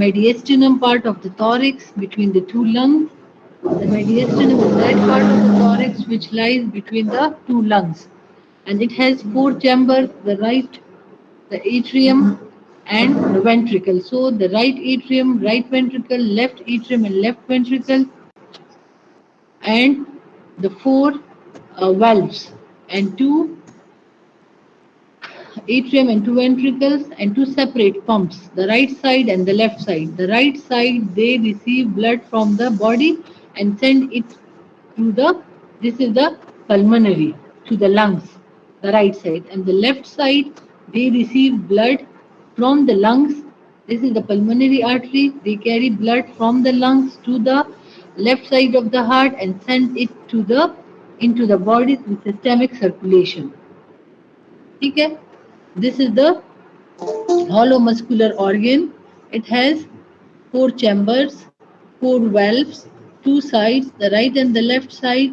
mediastinum part of the thorax between the two lungs. The mediastinum is that part of the thorax which lies between the two lungs, and it has four chambers: the right, the atrium, and the ventricle. So the right atrium, right ventricle, left atrium, and left ventricle, and the four valves and two atrium and two ventricles and two separate pumps, the right side and the left side. The right side, they receive blood from the body and send it to the, this is the pulmonary, to the lungs, the right side. And the left side, they receive blood from the lungs. This is the pulmonary artery. They carry blood from the lungs to the left side of the heart and send it to the, into the body through systemic circulation. Okay? This is the hollow muscular organ. It has four chambers, four valves, two sides, the right and the left side.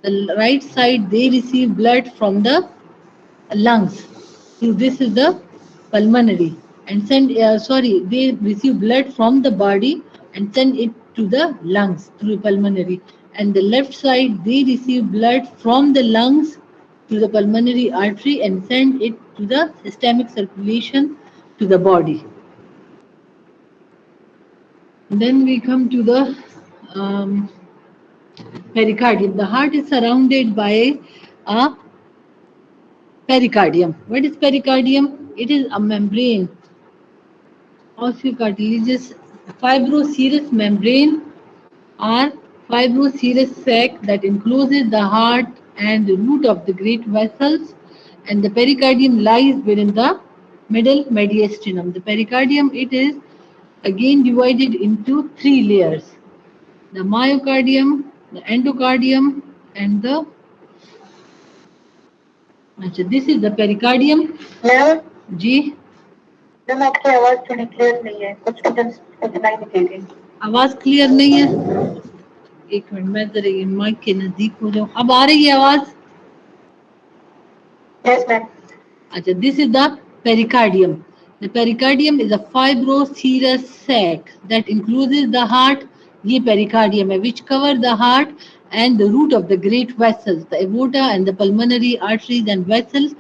The right side, they receive blood from the lungs. So this is the pulmonary and send, they receive blood from the body and send it to the lungs through pulmonary. And the left side, they receive blood from the lungs to the pulmonary artery and send it to the systemic circulation to the body. Then we come to the um, pericardium. The heart is surrounded by a pericardium. What is pericardium? It is a membrane, osteocartilaginous fibroserous membrane or fibroserous sac that encloses the heart and the root of the great vessels, and the pericardium lies within the middle mediastinum. The pericardium, it is again divided into three layers: the myocardium, the endocardium, and the, अच्छा, this is the pericardium. Ma'am जी ma'am आपकी आवाज थोड़ी clear नहीं है, कुछ सुनाई नहीं दे रही। आवाज क्लियर नहीं है, एक मिनट मैं जरा ये माइक के नजदीक हो जाऊं। अब आ रही है आवाज? Yes ma'am. अच्छा, this is the pericardium. The pericardium is a fibroserous sac that encloses the heart. ये pericardium है, which cover the heart and the root of the great vessels, the aorta and the pulmonary arteries and vessels.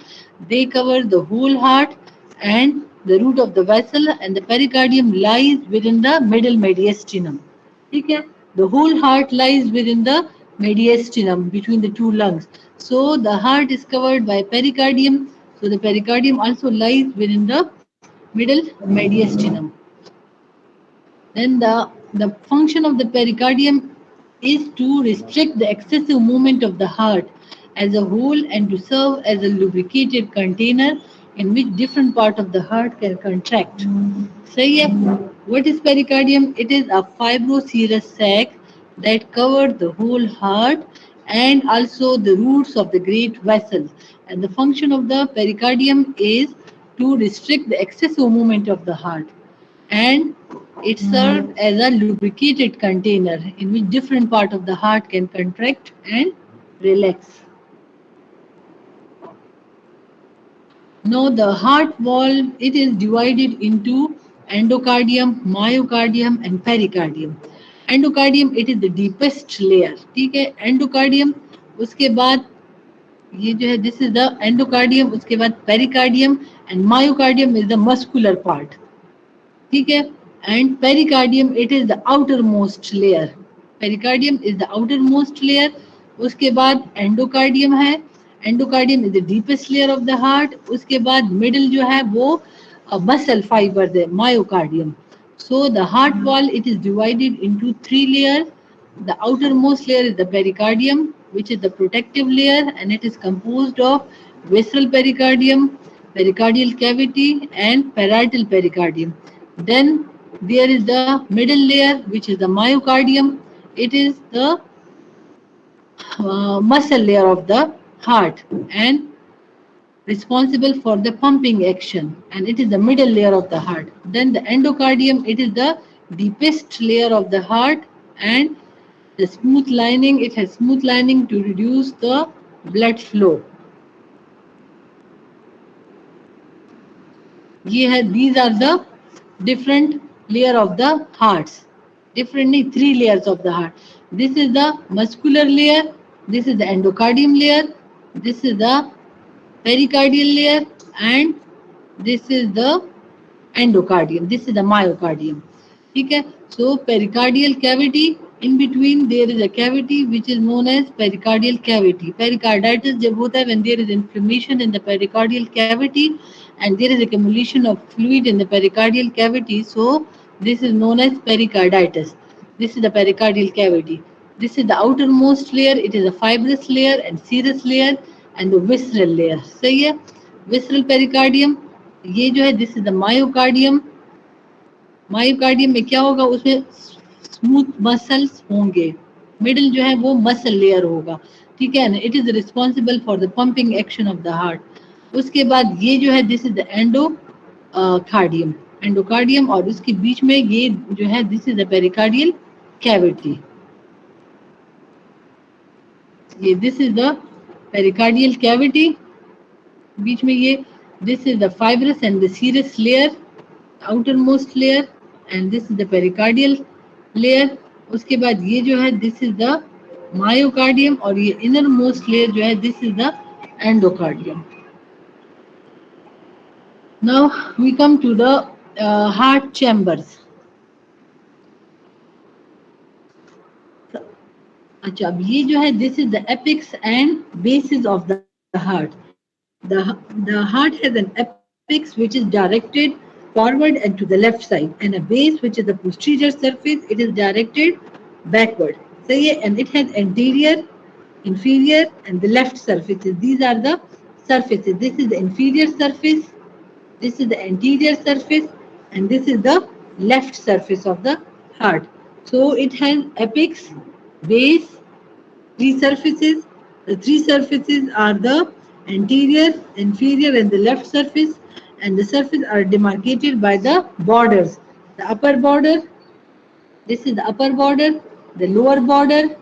They cover the whole heart and the root of the vessel, and the pericardium lies within the middle mediastinum. ठीक है? The whole heart lies within the mediastinum between the two lungs. So the heart is covered by pericardium. So the pericardium also lies within the middle mediastinum. Then the function of the pericardium is to restrict the excessive movement of the heart as a whole and to serve as a lubricated container in which different part of the heart can contract. सही है? What is pericardium? It is a fibroserous sac that covers the whole heart and also the roots of the great vessels. And the function of the pericardium is to restrict the excessive movement of the heart, and it serves as a lubricated container in which different part of the heart can contract and relax. Now the heart wall, it is divided into endocardium, myocardium and pericardium. Endocardium, it is the deepest layer. ठीक है? Endocardium, उसके बाद ये जो है, this is the endocardium, उसके बाद pericardium, and myocardium is the muscular part. ठीक है? And pericardium, it is the outermost layer. Pericardium is the outermost layer. उसके बाद endocardium है. Endocardium is the deepest layer of the heart. उसके बाद middle जो है वो muscle fibers है, myocardium. So the heart wall, it is divided into three layers. The outermost layer is the pericardium, which is the protective layer, and it is composed of visceral pericardium, pericardial cavity, and parietal pericardium. Then there is the middle layer, which is the myocardium. It is the muscle layer of the heart and responsible for the pumping action, and it is the middle layer of the heart. Then the endocardium, it is the deepest layer of the heart, and the smooth lining, it has smooth lining to reduce the blood flow. ये है, these are the different layer of the hearts. Differently, three layers of the heart. This is the muscular layer, this is the endocardium layer, this is the pericardial layer, and this is the endocardium, this is the myocardium. ठीक है. So pericardial cavity, in between there is a cavity which is known as pericardial cavity. Pericarditis जब होता है when there is inflammation in the pericardial cavity and there is accumulation of fluid in the pericardial cavity, so this is known as pericarditis. This is the pericardial cavity. This is the outermost layer, it is a fibrous layer and serous layer and the visceral layer. सही है. Visceral pericardium, ये जो है this is the myocardium. Myocardium में क्या होगा, उसमें smooth muscles होंगे. मिडिल जो है वो मसल लेयर होगा. ठीक है ना. It is responsible for the pumping action of the heart. उसके बाद ये जो है this is the endocardium. Endocardium और उसके बीच में ये जो है this is the pericardial cavity. ये this is the pericardial cavity. बीच में ये this is the fibrous and the serous layer, outermost layer, and this is the pericardial layer. उसके बाद ये जो है this is the myocardium और ये innermost layer जो है this is the endocardium. Now we come to the heart chambers. अच्छा, अब ये जो है this is the apex and bases of the heart. The heart has an apex which is directed forward and to the left side, and a base which is the posterior surface. It is directed backward. So yeah, and it has anterior, inferior, and the left surfaces. These are the surfaces. This is the inferior surface. This is the anterior surface, and this is the left surface of the heart. So it has apex, base, three surfaces. The three surfaces are the anterior, inferior, and the left surface, and the surface are demarcated by the borders. The upper border, this is the upper border, the lower border,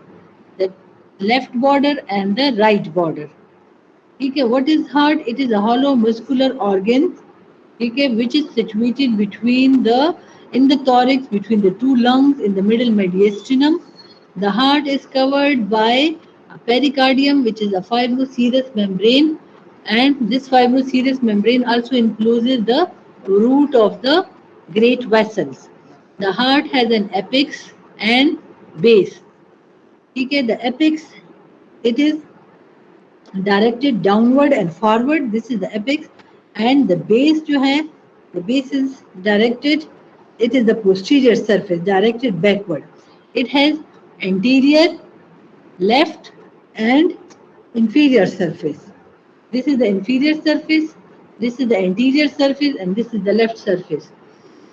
the left border, and the right border. Okay, what is heart? It is a hollow muscular organ, okay, which is situated between in the thorax, between the two lungs, in the middle mediastinum. The heart is covered by a pericardium, which is a fibroserous membrane, and this fibroserous membrane also encloses the root of the great vessels. The heart has an apex and base. Okay, the apex, it is directed downward and forward. This is the apex, and the base जो है, the base is directed, it is the posterior surface directed backward. It has anterior, left, and inferior surface. This is the inferior surface, this is the anterior surface, and this is the left surface.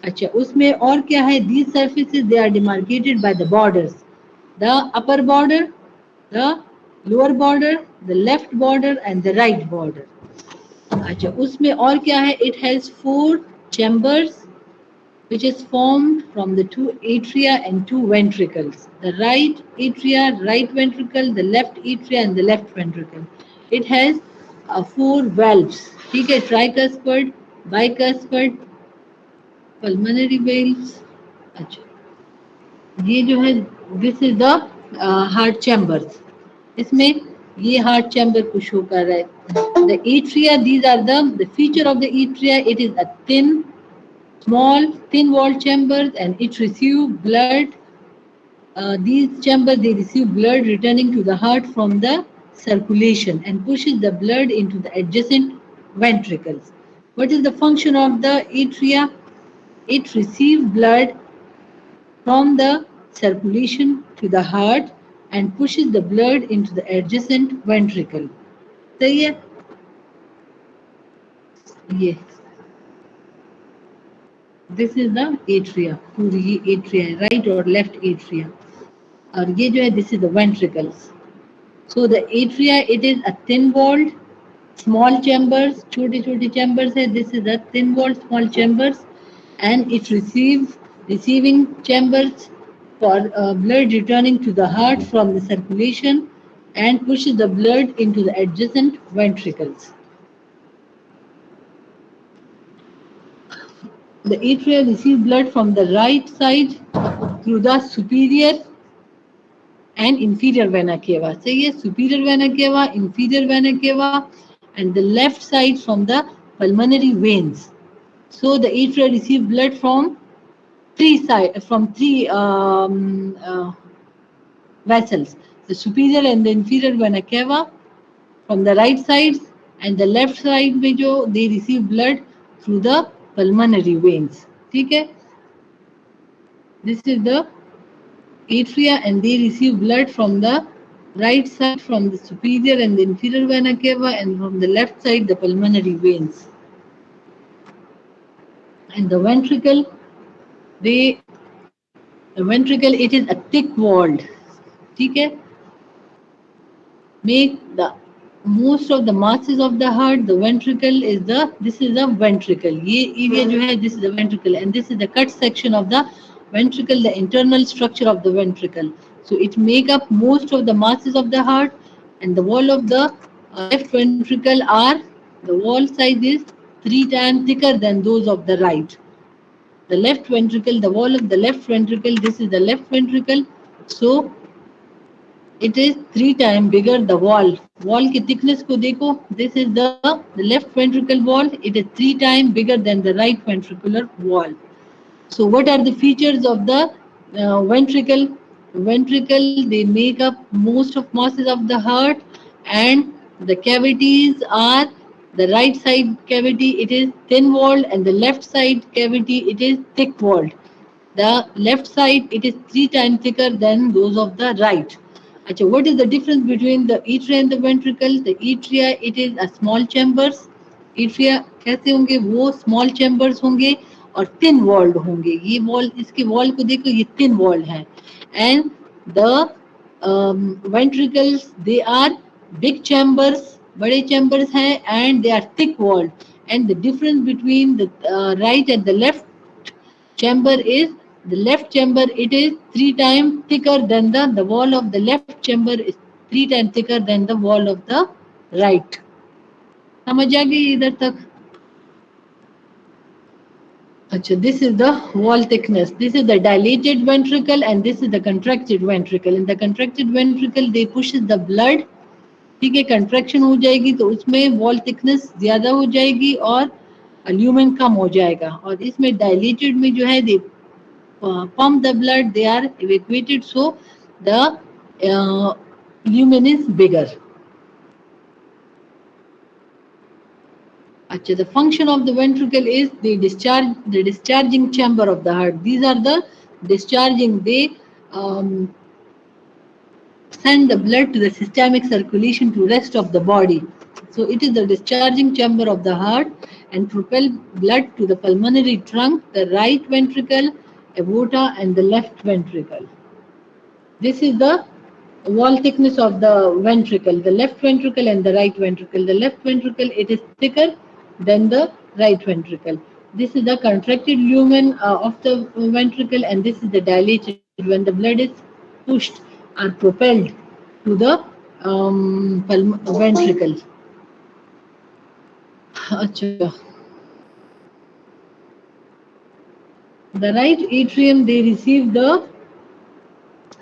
अच्छा, उसमें और क्या है? These surfaces, they are demarcated by the borders. The upper border, the lower border, the left border, and the right border. अच्छा, उसमें और क्या है? It has four chambers which is formed from the two atria and two ventricles. The right atria, right ventricle, the left atria, and the left ventricle. It has four valves. ठीक है, tricuspid, bicuspid, pulmonary valves. अच्छा, ये जो है this is the heart chambers. इसमें ये heart chamber को show कर रहा है. The atria, these are the feature of the atria. It is a small, thin-walled chambers, and it receives blood. These chambers, they receive blood returning to the heart from the circulation and pushes the blood into the adjacent ventricles. What is the function of the atria? It receives blood from the circulation to the heart and pushes the blood into the adjacent ventricle. सही है? ये this is the atria, पूरी ये atria है, right और left atria. और ये जो है this is the ventricles. So the atria, it is a thin-walled, small chambers, छोटे-छोटे chambers है. This is a thin-walled, small chambers, and it receiving chambers for blood returning to the heart from the circulation and pushes the blood into the adjacent ventricles. The atria receive blood from the right side through the superior and inferior vena cava. So yes, superior vena cava, inferior vena cava, and the left side from the pulmonary veins. So the atria receive blood from three vessels: the superior and the inferior vena cava from the right sides, and the left side में जो they receive blood through the pulmonary veins. ठीक है? This is the atria, and they receive blood from the right side from the superior and the inferior vena cava, and from the left side the pulmonary veins. And the ventricle, they the ventricle, it is a thick walled. ठीक है? Make the most of the masses of the heart. The ventricle is this is the ventricle. ये area जो है, this is the ventricle, and this is the cut section of the ventricle, the internal structure of the ventricle. So it make up most of the masses of the heart, and the wall of the left ventricle are, the wall size is 3 times thicker than those of the right. The left ventricle, the wall of the left ventricle, this is the left ventricle. So it is 3 times bigger. The wall की thickness को देखो, this is the left ventricle wall, it is 3 times bigger than the right ventricular wall. So what are the features of the ventricle? They make up most of masses of the heart, and the cavities are, the right side cavity it is thin walled, and the left side cavity it is thick walled. The left side it is 3 times thicker than those of the right. अच्छा, what is the difference between the atria and the ventricle? The atria it is a small chambers. atria कैसे होंगे? वो small chambers होंगे और thin walled होंगे. ये wall, इसके wall को देखो, ये thin walled है. And the ventricles they are big chambers, बड़े chambers हैं, and they are thick walled. And the difference between the right and the left chamber is, the left chamber it is 3 times thicker than the wall of the left chamber is 3 times thicker than the wall of the right. समझ आ गई इधर तक? अच्छा, this is the wall thickness. This is the dilated ventricle, and this is the contracted ventricle. In the contracted ventricle they pushes the blood. ठीक है, contraction हो जाएगी तो उसमें wall thickness ज्यादा हो जाएगी और lumen कम हो जाएगा. और इसमें dilated में जो है they pump the blood, they are evacuated, so the lumen is bigger. Achha, the function of the ventricle is the discharging chamber of the heart. These are the discharging, they send the blood to the systemic circulation to rest of the body. So it is the discharging chamber of the heart and propel blood to the pulmonary trunk, the right ventricle, aorta, and the left ventricle. This is the wall thickness of the ventricle, the left ventricle and the right ventricle. The left ventricle it is thicker than the right ventricle. This is the contracted lumen of the ventricle, and this is the dilated when the blood is pushed or propelled to the ventricle. Achha. The right atrium they receive the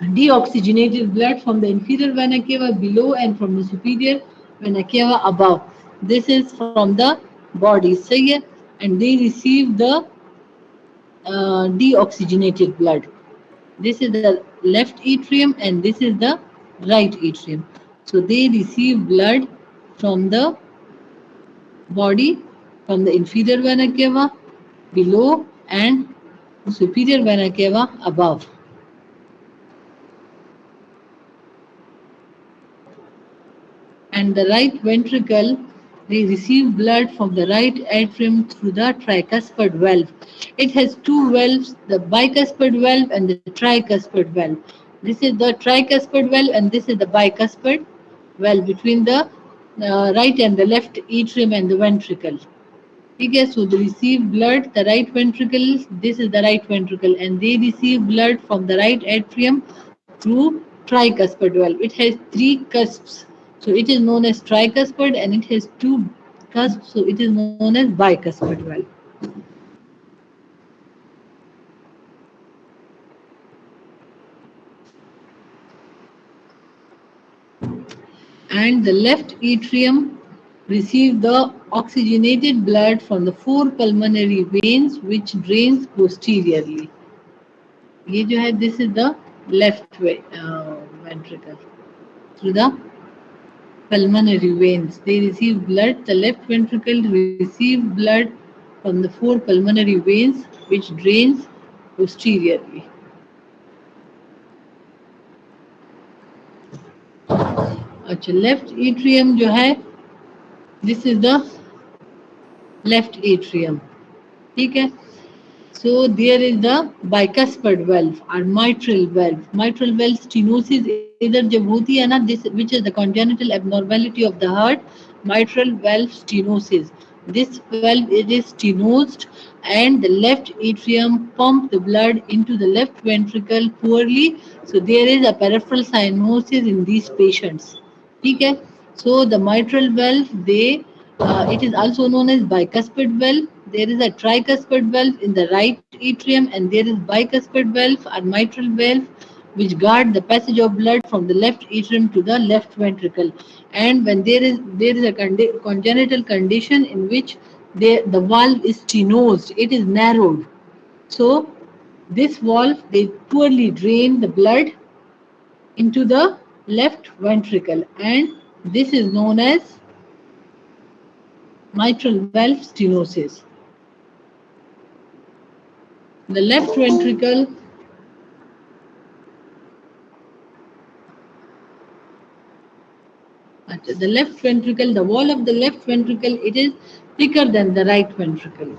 deoxygenated blood from the inferior vena cava below and from the superior vena cava above. This is from the body, सही है? And they receive the deoxygenated blood. This is the left atrium and this is the right atrium. So they receive blood from the body, from the inferior vena cava below and superior vena cava above. And the right ventricle, they receive blood from the right atrium through the tricuspid valve. It has two valves, the bicuspid valve and the tricuspid valve. This is the tricuspid valve and this is the bicuspid valve between the right and the left atrium and the ventricle. Okay, so they receive blood, the right ventricle, this is the right ventricle, and they receive blood from the right atrium through tricuspid valve. It has three cusps. So it is known as tricuspid and it has two cusps, so it is known as bicuspid valve. and the left atrium receive the oxygenated blood from the four pulmonary veins which drains posteriorly. ये जो है this is the left ventricle through the pulmonary veins. They receive blood. The left ventricle receive blood from the four pulmonary veins which drains posteriorly. अच्छा left atrium जो है this is the left atrium ठीक है so there is the bicuspid valve or mitral valve stenosis इधर जब होती है ना this which is the congenital abnormality of the heart mitral valve stenosis this valve it is stenosed and the left atrium pump the blood into the left ventricle poorly so there is a peripheral cyanosis in these patients ठीक है so the mitral valve they it is also known as bicuspid valve there is a tricuspid valve in the right atrium and there is bicuspid valve or mitral valve which guard the passage of blood from the left atrium to the left ventricle and when there is a congenital condition in which the valve is stenosed it is narrowed so this valve they poorly drain the blood into the left ventricle and this is known as mitral valve stenosis. The left ventricle the wall of the left ventricle it is thicker than the right ventricle.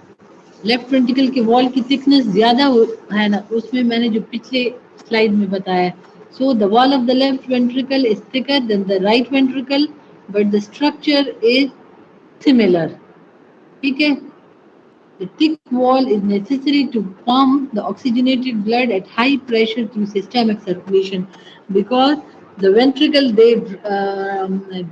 Left ventricle के wall की thickness ज्यादा है ना उसमें मैंने जो पिछले slide में बताया so the wall of the left ventricle is thicker than the right ventricle but the structure is similar ठीक है the thick wall is necessary to pump the oxygenated blood at high pressure through systemic circulation because the ventricle they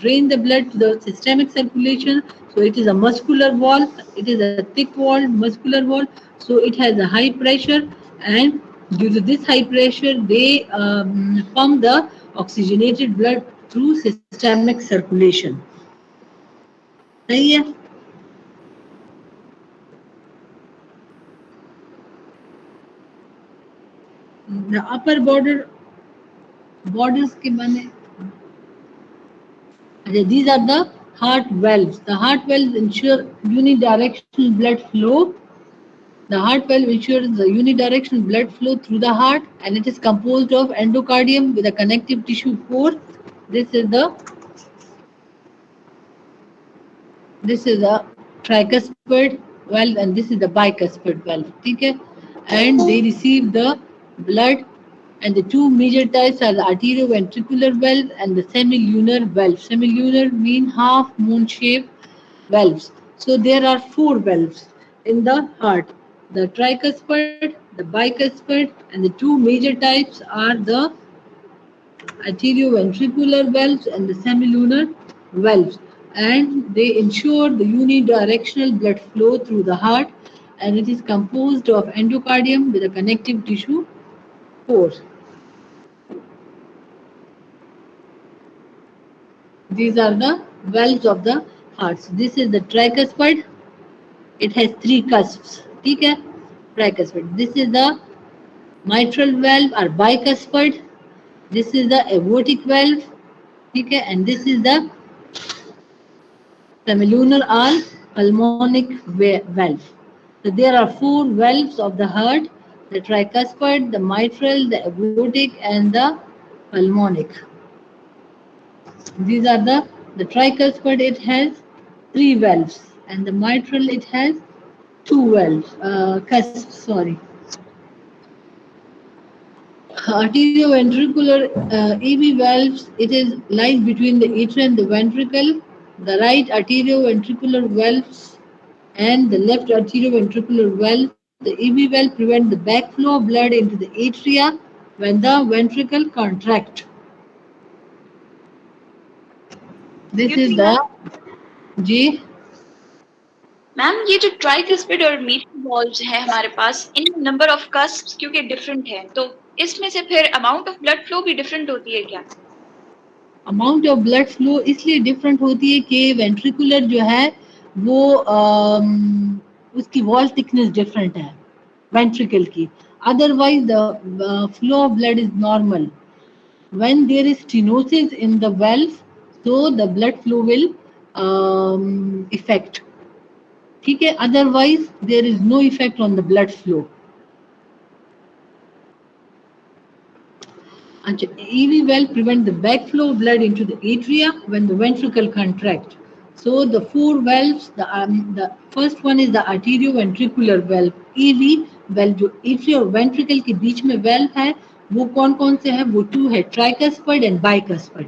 drain the blood to the systemic circulation so it is a muscular wall it is a thick wall muscular wall so it has a high pressure and due to this high pressure they pump the oxygenated blood through systemic circulation सही है the upper borders के बने these are the heart valves the heart valves ensure unidirectional blood flow the heart valve ensures the unidirectional blood flow through the heart and it is composed of endocardium with a connective tissue pore this is the tricuspid valve and this is the bicuspid valve ठीक है and they receive the blood and the two major types are the arterioventricular valve and the semilunar valve. Semilunar mean half moon shaped valves. So there are four valves in the heart. The tricuspid, the bicuspid and the two major types are the arterioventricular valves and the semilunar valves and they ensure the unidirectional blood flow through the heart and it is composed of endocardium with a connective tissue pore. These are the valves of the heart. So this is the tricuspid. It has three cusps. ठीक है? Tricuspid. This is the mitral valve or bicuspid. This is the aortic valve. ठीक है? And this is the semilunar or pulmonic valve. So there are four valves of the heart: the tricuspid, the mitral, the aortic, and the pulmonic. These are the tricuspid. It has three valves, and the mitral it has two valves. Cusps, sorry. Arterioventricular AV valves. It is lies between the atrium and the ventricle. The right arterioventricular valves and the left arterioventricular valve. The AV valve prevents the backflow of blood into the atria when the ventricle contract. This is the जी ma'am ये जो tricuspid और मीट्रल valves है हमारे पास इन number of कस्प्स क्योंकि different है तो इसमें से फिर अमाउंट ऑफ ब्लड फ्लो भी डिफरेंट होती है क्या अमाउंट ऑफ ब्लड फ्लो इसलिए डिफरेंट होती है कि वेंट्रिकुलर जो है वो उसकी वॉल थिकनेस डिफरेंट है वेंट्रिकल की. Otherwise the flow of blood is normal. When there is stenosis in the valve, so the blood flow will affect. ठीक है, otherwise there is no effect on the blood flow. अच्छा, EV valve prevent the backflow of blood into the atria when the ventricle contract. So the four valves, the first one is the arterioventricular valve. EV valve जो atria और ventricle के बीच में valve है, वो कौन कौन से हैं? वो two है, tricuspid and bicuspid.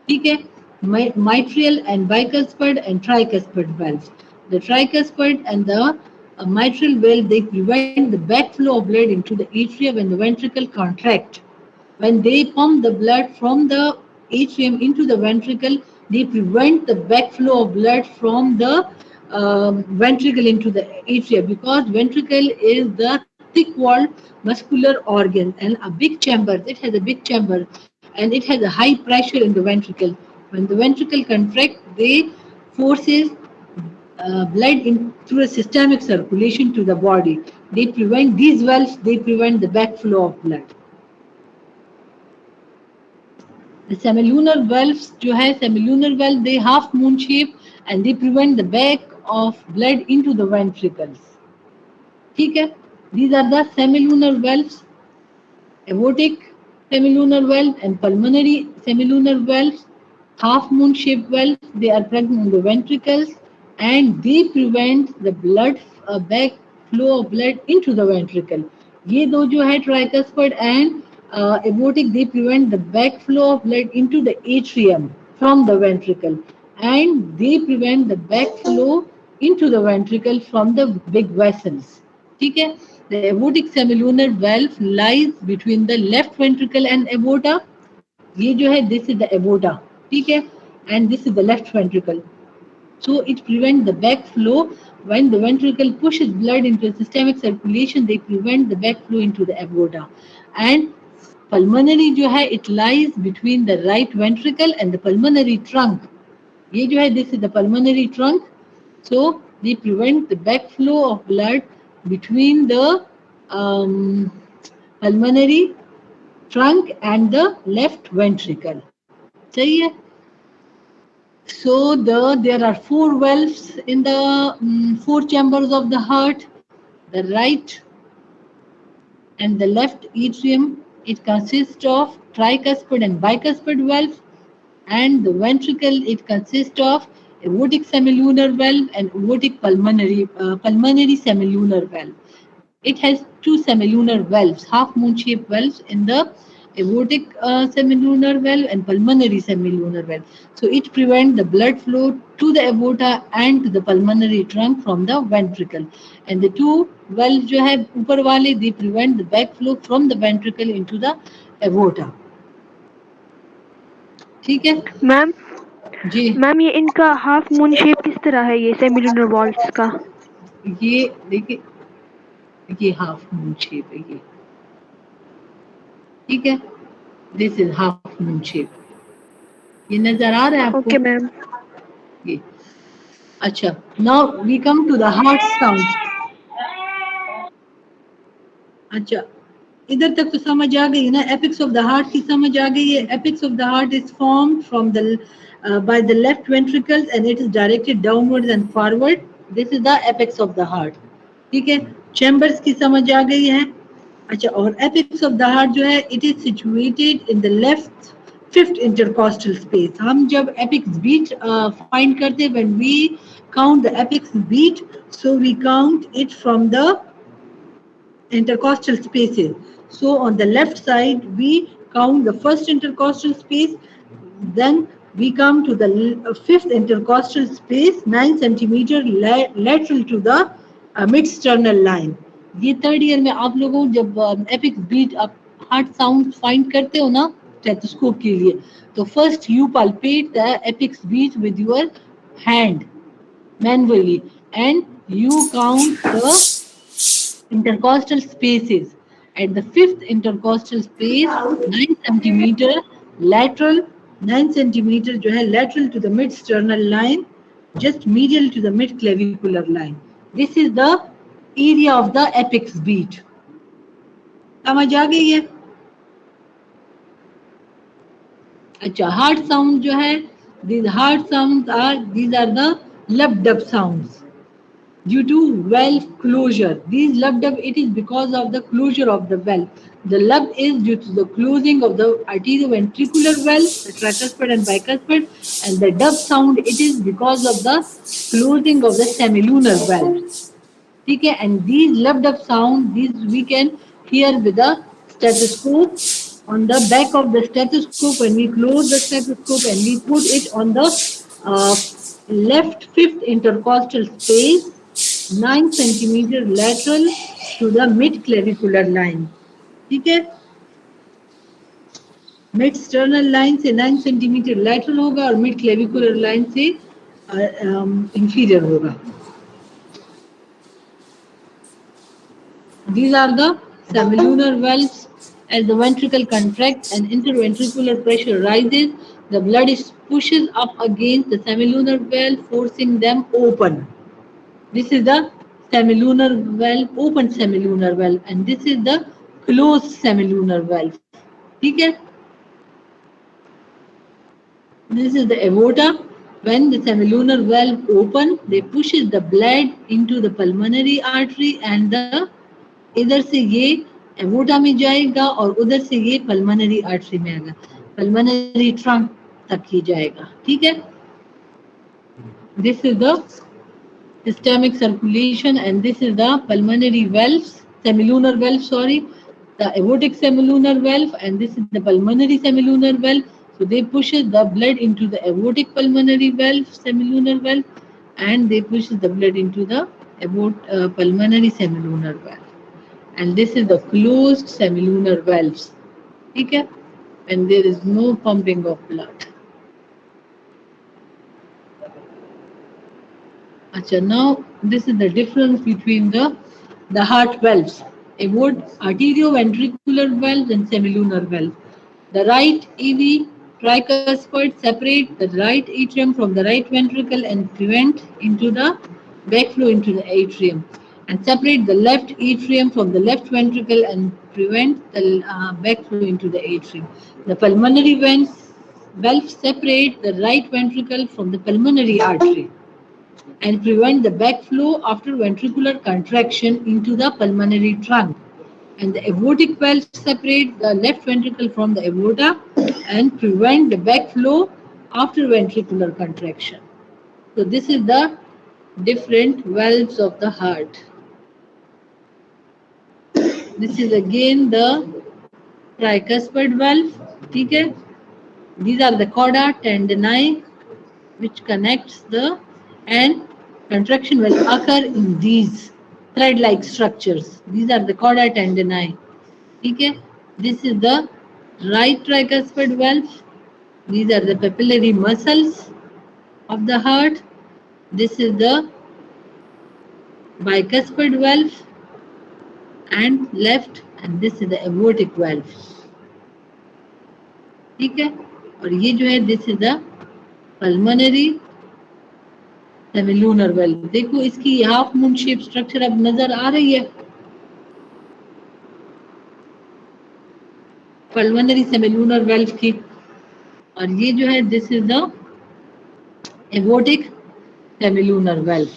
ठीक है, mitral and bicuspid and tricuspid valves. The tricuspid and the mitral valve, they prevent the backflow of blood into the atria when the ventricle contract. When they pump the blood from the atrium into the ventricle, they prevent the backflow of blood from the ventricle into the atria, because ventricle is the thick-walled muscular organ and a big chamber. It has a big chamber and it has a high pressure in the ventricle. When the ventricle contracts, they forces blood in through a systemic circulation to the body. They prevent these valves. They prevent the backflow of blood. The semilunar valves जो है, semilunar valve, they half moon shape and they prevent the back of blood into the ventricles. ठीक है, these are the semilunar valves. Aortic semilunar valve and pulmonary semilunar valves, half moon shaped valves, they are present in the ventricles and they prevent the blood back flow of blood into the ventricle. ये दो जो है tricuspid and aortic, they prevent the backflow of blood into the atrium from the ventricle and they prevent the backflow into the ventricle from the big vessels. ठीक है, the aortic semilunar valve lies between the left ventricle and aorta. ये जो है, this is the aorta. ठीक है, and this is the left ventricle. So it prevents the backflow. When the ventricle pushes blood into systemic circulation, they prevent the backflow into the aorta. And pulmonary जो है, it lies between the right ventricle and the pulmonary trunk. ये जो है, this is the pulmonary trunk. So they prevent the backflow of blood between the pulmonary trunk and the left ventricle. सही है. So there are four valves in the four chambers of the heart. The right and the left atrium, it consists of tricuspid and bicuspid valves, and the ventricle, it consists of aortic semilunar valve and aortic pulmonary semilunar valve. It has two semilunar valves, half moon shaped valves in the aortic semilunar valve and pulmonary semilunar valve. So it prevents the blood flow to the aorta and to the pulmonary trunk from the ventricle. And the two valves जो है ऊपर वाले, they prevent the backflow from the ventricle into the aorta. ठीक है ma'am जी. Ma'am ये इनका half moon shape किस तरह है, ये सेमिलुनर वॉल्स का? ये देखिए, ये हाफ मून शेप है ये. ठीक है, this is half moon shape. ये नजर आ रहा है आपको? Okay ma'am. ये अच्छा. Now we come to the heart sound. अच्छा, इधर तक तो समझ आ गई ना. एपिक्स ऑफ द हार्ट की समझ आ गई है. Apex of the heart is formed from the by the left ventricles and it is directed downwards and forward. This is the apex of the heart. ठीक है, चैम्बर्स की समझ आ गई है. अच्छा, और एपिक्स ऑफ द हार्ट जो है, it is situated in the left fifth intercostal space. हम जब एपिक्स बीट फाइंड करते हैं, when we count the apex beat, so we count it from the intercostal spaces. So on the left side, we count the first intercostal space, then we come to the fifth intercostal space, 9 centimeter lateral to the mid-sternal line. ये third year में आप लोगों जब apex beat आप heart sound find करते हो ना stethoscope के लिए, तो first you palpate the apex beat with your hand manually and you count the intercostal spaces. At the fifth intercostal space, 9 centimeter lateral 9 centimeter जो है lateral to the mid sternal line, just medial to the mid clavicular line. This is the area of the apex beat. समझ आ गई है? अच्छा, hard sound जो है, these hard sounds are, these are the lub-dub sounds due to valve closure. These lub-dub, it is because of the closure of the valve. The lub is due to the closing of the arterioventricular valve, the tricuspid and bicuspid, and the dub sound, it is because of the closing of the semilunar valve. Okay, and these lub-dub sound, these we can hear with the stethoscope. On the back of the stethoscope, when we close the stethoscope and we put it on the left fifth intercostal space, 9 centimeter lateral to the mid clavicular line. ठीक है, mid sternal line से 9 centimetre lateral होगा और mid clavicular line से inferior होगा. These are the semilunar valves. As the ventricle contracts and interventricular pressure rises, the blood pushes up against the semilunar valve, forcing them open. This is the semilunar valve, open semilunar valve, and this is the closed semilunar valve. ठीक है? This is the aorta. When the semilunar valve open, they pushes the blood into the pulmonary artery and the इधर से ये aorta में जाएगा और उधर से ये पल्मोनरी आर्टरी में आएगा, पल्मोनरी ट्रंक तक ही जाएगा. ठीक है, this is the systemic circulation and this is the pulmonary valves, semilunar valve, sorry, the aortic semilunar valve, and this is the pulmonary semilunar valve. So they pushes the blood into the aortic pulmonary valve, semilunar valve, and they pushes the blood into the pulmonary semilunar valve. And this is the closed semilunar valves. Okay? And there is no pumping of blood. Achha, now this is the difference between the heart valves, arterioventricular valves and semilunar valve. The right AV tricuspid separate the right atrium from the right ventricle and prevent into the backflow into the atrium, and separate the left atrium from the left ventricle and prevent the backflow into the atrium. The pulmonary valve separate the right ventricle from the pulmonary artery and prevent the backflow after ventricular contraction into the pulmonary trunk. And the aortic valve separate the left ventricle from the aorta and prevent the backflow after ventricular contraction. So this is the different valves of the heart. This is again the tricuspid valve. Okay? These are the chorda tendineae which connects the, and contraction will occur in these thread-like structures. These are the chorda tendineae. Okay? This is the right tricuspid valve. These are the papillary muscles of the heart. This is the bicuspid valve and left, and this is the aortic valve. ठीक है, और ये जो है this is the pulmonary semilunar valve. देखो इसकी half moon shape structure अब नजर आ रही है. पल्मोनरी सेमिलुनर वेल्व की, और ये जो है this is the aortic semilunar valve.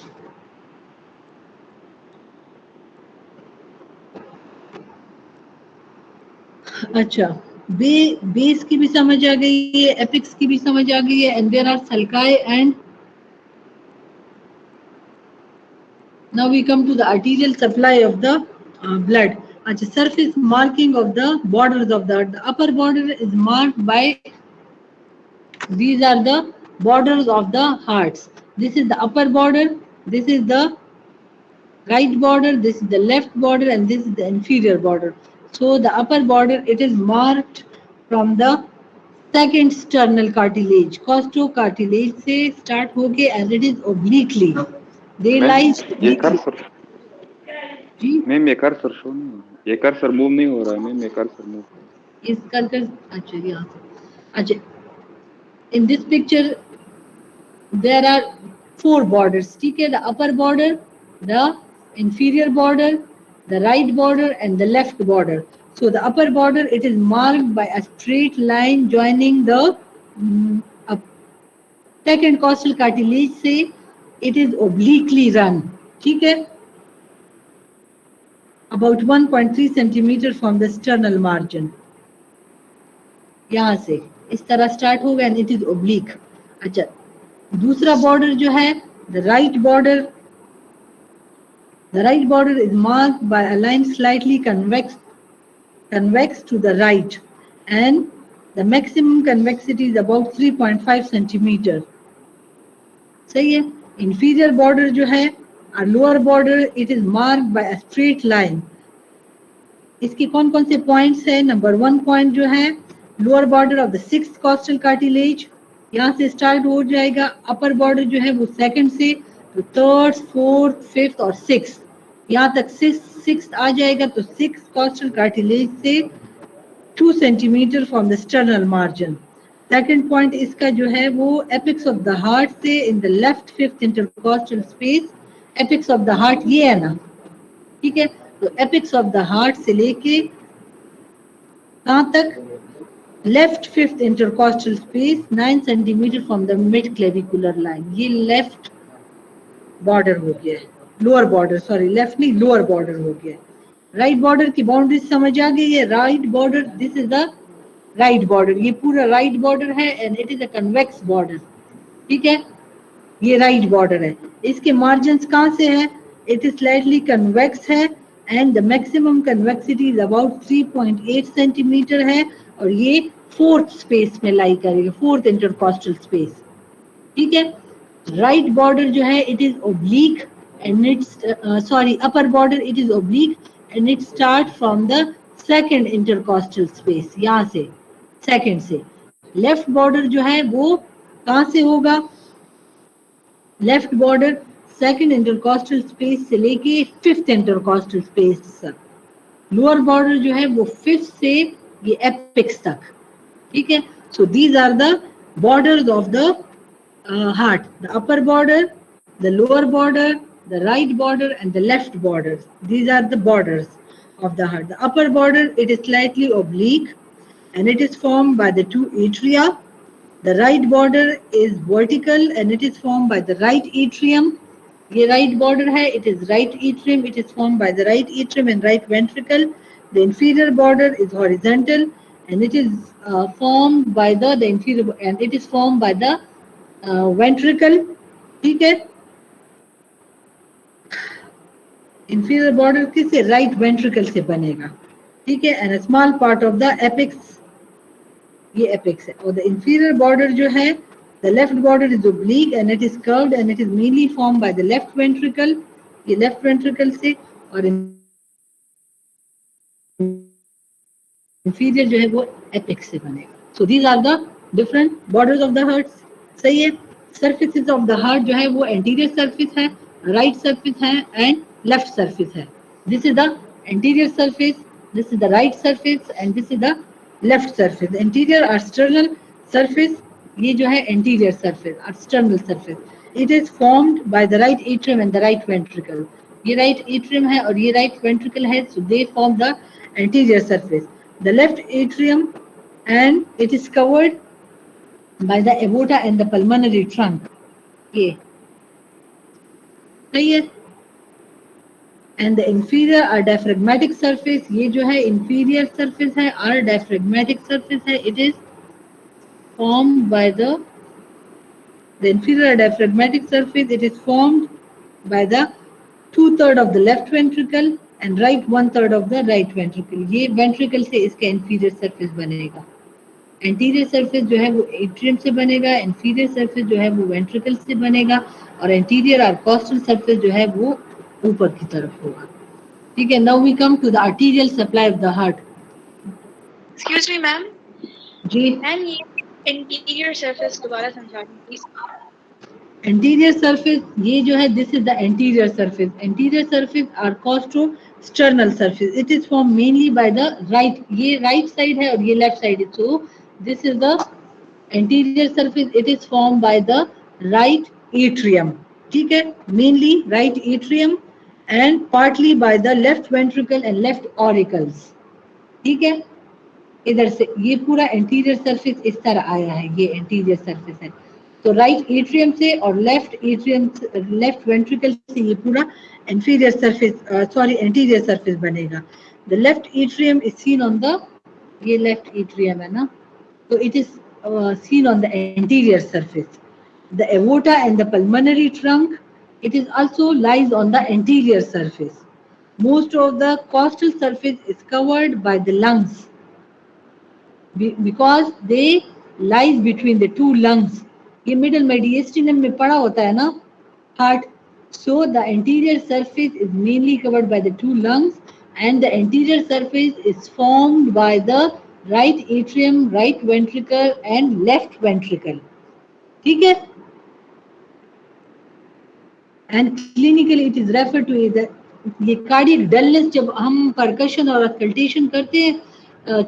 अच्छा, बेस की भी समझ आ गई है, एपिक्स की भी समझ आ गई है, and there are sulci and now we come to the arterial supply of the blood. Achha, surface marking of the borders of the upper border is marked by, these are the borders of the hearts. This is the upper border, this is the right border, this is the left border, and this is the inferior border. So the upper border, it is marked from the second sternal cartilage, costocartilage से start होके, and it is obliquely. They lies. ये cursor जी ma'am, ये cursor show नहीं हो रहा, ये cursor move नहीं हो रहा है मैम, ये कर्सर मूव इस कर अच्छा यहाँ से, अच्छा In this picture there are 4 borders, ठीक है? The upper border, the inferior border, the right border and the left border. So the upper border, it is marked by a straight line joining the second costal cartilage से it is obliquely run, ठीक है? About 1.3 centimeter from the sternal margin. यहाँ से इस तरह start होगा and it is oblique. अच्छा, दूसरा बॉर्डर जो है the right border is marked by a line slightly convex to the right and the maximum convexity is about 3.5 centimeter. सही है? Inferior border जो है और lower border it is marked by a straight line. इसके कौन कौन से points है? नंबर 1 पॉइंट जो है lower border of the 6th costal cartilage, यहाँ से स्टार्ट हो जाएगा. अपर बॉर्डर जो है वो सेकंड से तो 3rd, 4th, 5th और 6th, यहाँ तक 6th आ जाएगा. तो 6th कॉस्टल कार्टिलेज से 2 centimetre from the sternal margin. Second point इसका जो है वो एपिक्स ऑफ द हार्ट से in the left 5th intercostal space. Apex of the heart ये है ना, ठीक है? तो एपिक्स ऑफ द हार्ट से लेके कहाँ तक? Left 5th intercostal space 9 centimetre from the mid clavicular line. ये लेफ्ट बॉर्डर हो गया है, लोअर बॉर्डर, सॉरी लेफ्ट नहीं लोअर बॉर्डर हो गया. राइट बॉर्डर की बाउंड्री समझ आ गई है. Right border, this is the right border, ये पूरा राइट बॉर्डर है and it is a convex border, ठीक है? ये राइट बॉर्डर है. इसके मार्जिन्स कहाँ से है? इट इज स्लाइटली कन्वेक्स है and the maximum convexity is about 3.8 centimetre है और ये 4th स्पेस में लाई करेगा, 4th इंटरकॉस्टल स्पेस, ठीक है? राइट बॉर्डर जो है it is oblique and it's upper border it is oblique and it start from the 2nd intercostal space, यहाँ से सेकंड से. लेफ्ट बॉर्डर जो है वो कहाँ से होगा? Left border 2nd intercostal space से लेके 5th इंटरकॉस्टल स्पेस तक. लोअर बॉर्डर जो है वो 5th से ये एपिक्स तक, ठीक है? So these are the borders of the heart. The upper border, the lower border, the right border and the left border. These are the borders of the heart. The upper border it is slightly oblique and it is formed by the 2 atria. The right border is vertical and it is formed by the right atrium. ये right border है, it is right atrium, it is formed by the right atrium and right ventricle. The inferior border is horizontal and it is formed by the inferior and it is formed by the ventricle, ठीक है? inferior border किससे? right ventricle से बनेगा, ठीक है? and a small part of the apex, ये apex है. और the inferior border जो है the left border is oblique and it is curved and it is mainly formed by the left ventricle, ये left ventricle से. और inferior जो है वो apex से बनेगा. so these are the different borders of the heart. सही है? surfaces of the heart जो है वो anterior surface है, right surface है and left surface है. This is the anterior surface, this is the right surface and this is the left surface. The anterior or sternal surface, ये जो है anterior surface or sternal surface. It is formed by the right atrium and the right ventricle. ये right atrium है और ये right ventricle है, so they form the anterior surface. The left atrium and it is covered by the aorta and the pulmonary trunk. ये सही है? And the inferior or diaphragmatic surface, ये जो है inferior surface है or diaphragmatic surface है. It is formed by the inferior diaphragmatic surface. It is formed by the 2/3 of the left ventricle and right 1/3 of the right ventricle. ये ventricle से इसका inferior surface बनेगा. Anterior surface जो है वो atrium से बनेगा, inferior surface जो है वो ventricle से बनेगा और anterior or costal surface जो है वो ऊपर की तरफ होगा, ठीक है? Now we come to the arterial supply of the heart. Excuse me ma'am. जी मैम ये इंटीरियर सरफेस दोबारा समझा दीजिए प्लीज. एंटीरियर सरफेस ये जो है this is the anterior surface. Anterior surface are costosternal surface. It is form mainly by the right, ये right side है और ये लेफ्ट साइड है. So this is the Anterior surface, it is formed by the right atrium. ठीक है, mainly right atrium and partly by the left ventricle and left auricles. ठीक है, इधर से ये पूरा एंटीरियर सरफेस इस तरह आया है, ये एंटीरियर सरफेस है. तो राइट एट्रियम से और लेफ्ट एट्रियम, लेफ्ट वेंट्रिकल से ये पूरा inferior surface, sorry anterior surface बनेगा. The left atrium is seen on the, ये लेफ्ट एट्रियम है ना, तो it is seen on the anterior surface. The aorta and the pulmonary trunk, it is also lies on the anterior surface. Most of the costal surface is covered by the lungs because they lies between the two lungs. ये middle mediastinum में पड़ा होता है ना heart. So the anterior surface is mainly covered by the two lungs and the anterior surface is formed by the right atrium, right ventricle and left ventricle. ठीक है? And clinically it is referred to as ये cardiac dullness. जब हम percussion और auscultation करते हैं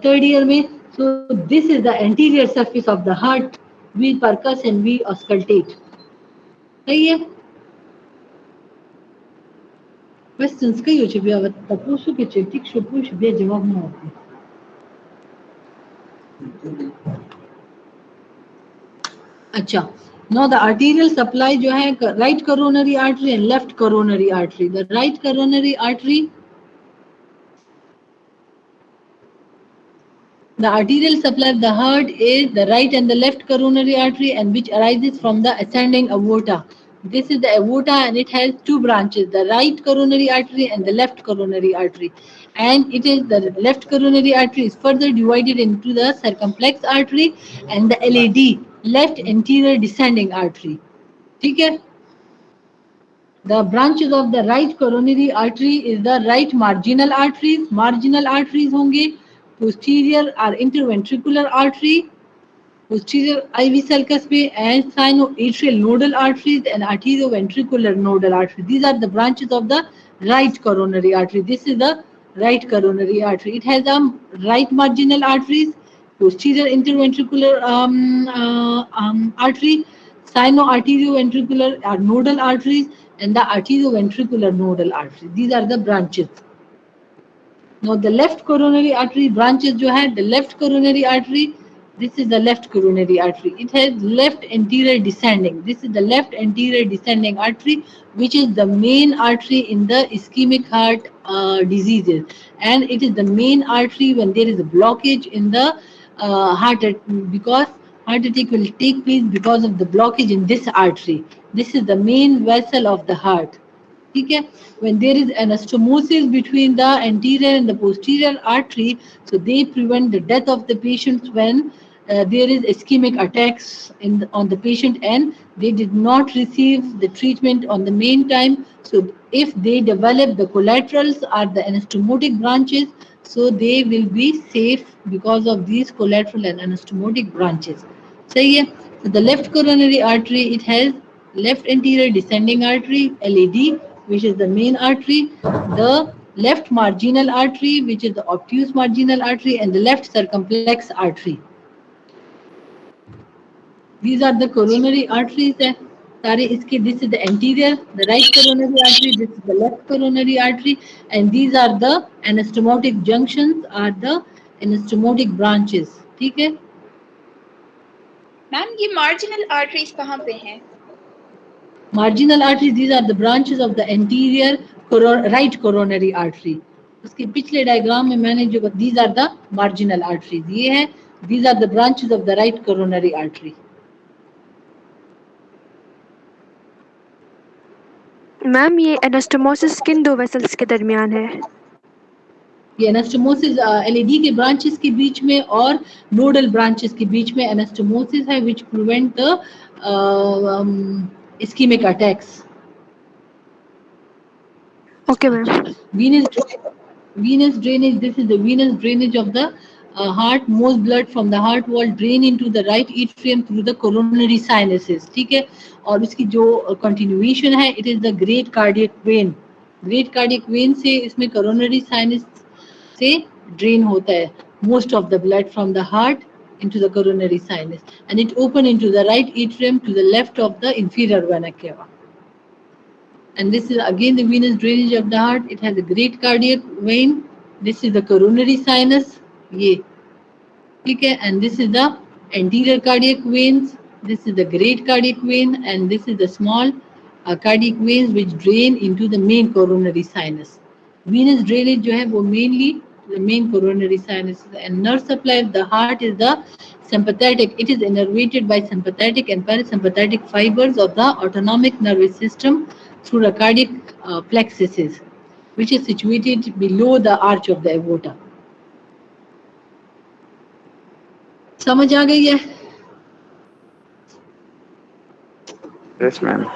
third year में, so this is the anterior surface of the heart. We percuss and we auscultate. सही है? Questions कई हो चुके हैं, तपूसु के चेटिक शुपुश बे जवाब ना होते. अच्छा, now the arterial supply जो है right coronary artery and left coronary artery. The right coronary artery, the arterial supply of the heart is the right and the left coronary artery, and which arises from the ascending aorta. This is the aorta and it has two branches, the right coronary artery and the left coronary artery. And it is the left coronary artery is further divided into the circumflex artery and the LAD, left anterior descending artery. ठीक है? The branches of the right coronary artery is the right marginal arteries. Marginal arteries होंगे, posterior or interventricular artery, posterior IV sulcus पे, and sinoatrial nodal arteries and arterioventricular nodal arteries. These are the branches of the right coronary artery. This is the right coronary artery. It has right marginal arteries, posterior interventricular artery, sinoarterioventricular or nodal arteries, and the arterioventricular nodal artery. These are the branches. Now the left coronary artery branches जो है, the left coronary artery, this is the left coronary artery. It has left anterior descending. This is the left anterior descending artery, which is the main artery in the ischemic heart diseases, and it is the main artery when there is a blockage in the heart, because heart attack will take place because of the blockage in this artery. This is the main vessel of the heart. ठीक है? When there is anastomosis between the anterior and the posterior artery, so they prevent the death of the patients when there is ischemic attacks on the patient and they did not receive the treatment on the main time. So if they develop the collaterals or the anastomotic branches, so they will be safe because of these collateral and anastomotic branches. सही है? So the left coronary artery, it has left anterior descending artery, LAD, which is the main artery, the left marginal artery, which is the obtuse marginal artery, and the left circumflex artery. These are the coronary arteries. सारे इसके, this is the anterior, the right coronary artery, this is the left coronary artery, and these are the anastomotic junctions, are the anastomotic branches. ठीक है? Ma'am ये marginal arteries कहाँ पे हैं? Marginal arteries, these are the branches of the anterior right coronary artery. उसके पिछले diagram में मैंने जो, these are the marginal arteries, ये है, these are the branches of the right coronary artery. Ma'am ये एनास्टोमोसिस किन दो वेसल्स के दरमियान है? ये एनास्टोमोसिस LAD के ब्रांचेस के बीच में और नोडल ब्रांचेस के बीच में एनास्टोमोसिस है, which prevent the ischemic attacks. Okay, ma'am. Venous drainage. This is the venous drainage of the heart. Most blood from the heart wall drain into the right atrium through the coronary sinuses. ठीक है? और उसकी जो continuation है, it is the great cardiac vein. Great cardiac vein से इसमें coronary sinus से drain होता है most of the blood from the heart into the coronary sinus, and it open into the right atrium to the left of the inferior vena cava. And this is again the venous drainage of the heart. It has a great cardiac vein. This is the coronary sinus. ये ठीक है, and this is the anterior cardiac veins. This is the great cardiac vein, and this is the small cardiac veins which drain into the main coronary sinus. Venous drainage जो है वो mainly the main coronary sinus, and nerve supply of the heart is the sympathetic. It is innervated by sympathetic and parasympathetic fibers of the autonomic nervous system through the cardiac plexuses, which is situated below the arch of the aorta. समझ आ गई है? Yes, ma'am.